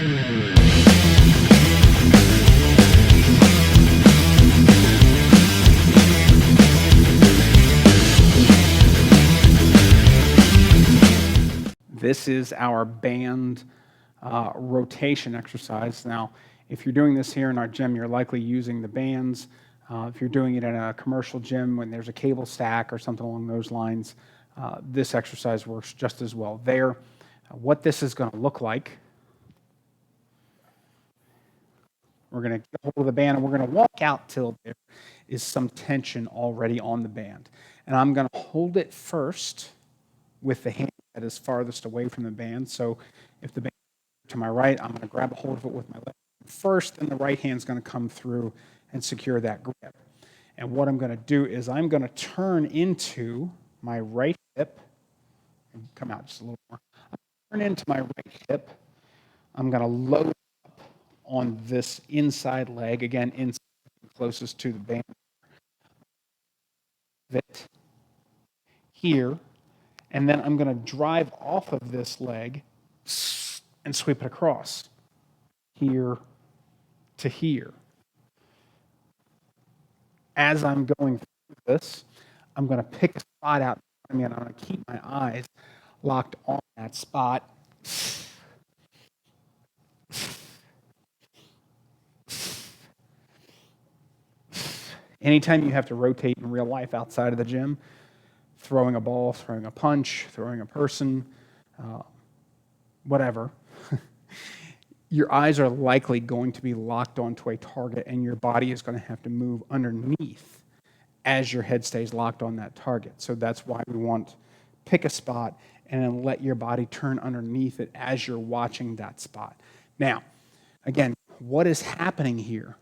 This is our band rotation exercise. Now, if you're doing this here in our gym, you're likely using the bands. If you're doing it in a commercial gym when there's a cable stack or something along those lines, this exercise works just as well there. What this is going to look like, we're going to get hold of the band and we're going to walk out till there is some tension already on the band. And I'm going to hold it first with the hand that is farthest away from the band. So if the band is to my right, I'm going to grab a hold of it with my left hand first, and the right hand's going to come through and secure that grip. And what I'm going to do is I'm going to turn into my right hip, and come out just a little more. Turn into my right hip. I'm going to load up on this inside leg, again, inside closest to the band. That here. And then I'm going to drive off of this leg and sweep it across here to here. As I'm going through this, I'm going to pick a spot out. I'm going to keep my eyes locked on that spot. Anytime you have to rotate in real life outside of the gym, throwing a ball, throwing a punch, throwing a person, whatever, your eyes are likely going to be locked onto a target and your body is going to have to move underneath as your head stays locked on that target. So that's why we want pick a spot and then let your body turn underneath it as you're watching that spot. Now, again, what is happening here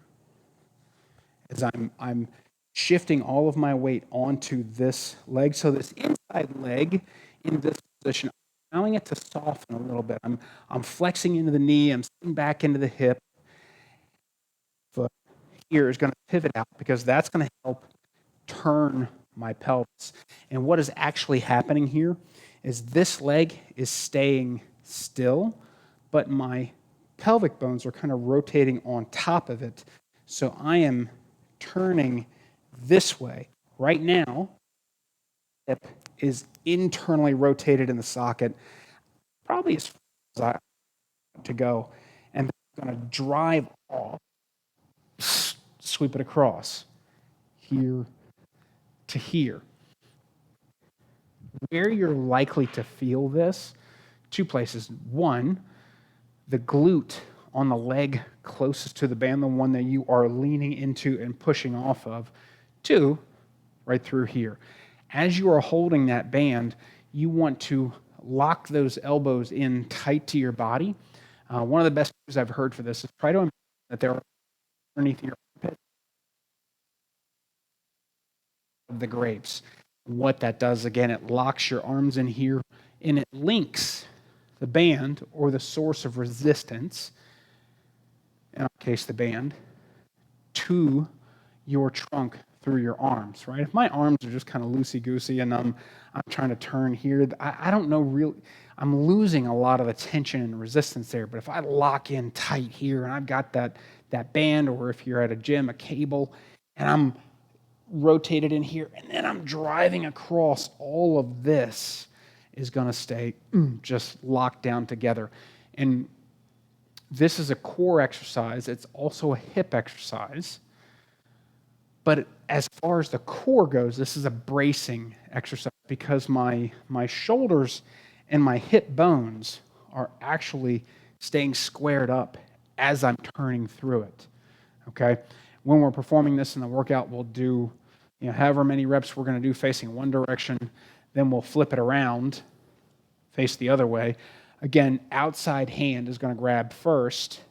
is I'm shifting all of my weight onto this leg. So this inside leg in this position, I'm allowing it to soften a little bit. I'm flexing into the knee. I'm sitting back into the hip. Foot here is going to pivot out because that's going to help turn my pelvis. And what is actually happening here is this leg is staying still, but my pelvic bones are kind of rotating on top of it. So I am turning this way. Right now, hip is internally rotated in the socket, probably as far as I want to go. And I'm going to drive off, sweep it across, here to here. Where you're likely to feel this, two places. One, the glute on the leg closest to the band, the one that you are leaning into and pushing off of. Two, right through here. As you are holding that band, you want to lock those elbows in tight to your body. One of the best things I've heard for this is try to imagine that they're underneath your armpit of the grapes. What that does, again, it locks your arms in here and it links the band or the source of resistance, in our case the band, to your trunk through your arms, right? If my arms are just kind of loosey-goosey and I'm trying to turn here, I don't know really, I'm losing a lot of the tension and resistance there. But if I lock in tight here and I've got that band, or if you're at a gym, a cable, and I'm rotated in here and then I'm driving across, all of this is going to stay just locked down together. And this is a core exercise. It's also a hip exercise. But as far as the core goes, this is a bracing exercise because my shoulders and my hip bones are actually staying squared up as I'm turning through it, okay? When we're performing this in the workout, we'll do however many reps we're going to do facing one direction, then we'll flip it around, face the other way. Again, outside hand is going to grab first.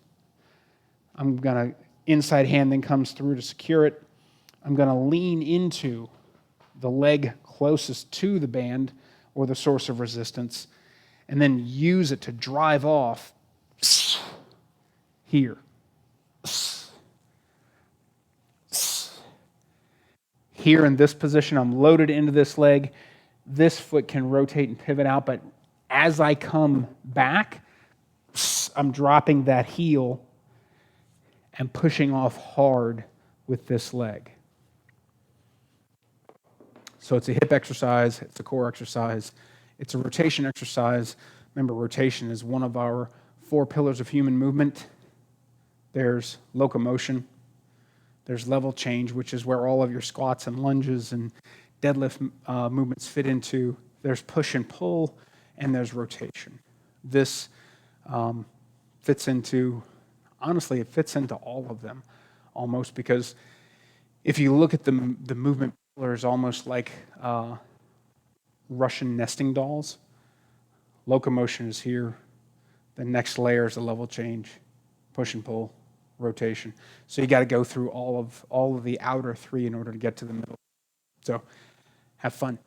Inside hand then comes through to secure it. I'm going to lean into the leg closest to the band or the source of resistance, and then use it to drive off here. Here in this position, I'm loaded into this leg. This foot can rotate and pivot out, but as I come back, I'm dropping that heel and pushing off hard with this leg. So it's a hip exercise, it's a core exercise, it's a rotation exercise. Remember, rotation is one of our 4 pillars of human movement. There's locomotion, there's level change, which is where all of your squats and lunges and deadlift movements fit into. There's push and pull, and there's rotation. This fits into, honestly, it fits into all of them almost, because if you look at the movement pillars almost like Russian nesting dolls, locomotion is here. The next layer is a level change, push and pull, rotation. So you got to go through all of the outer 3 in order to get to the middle. So have fun.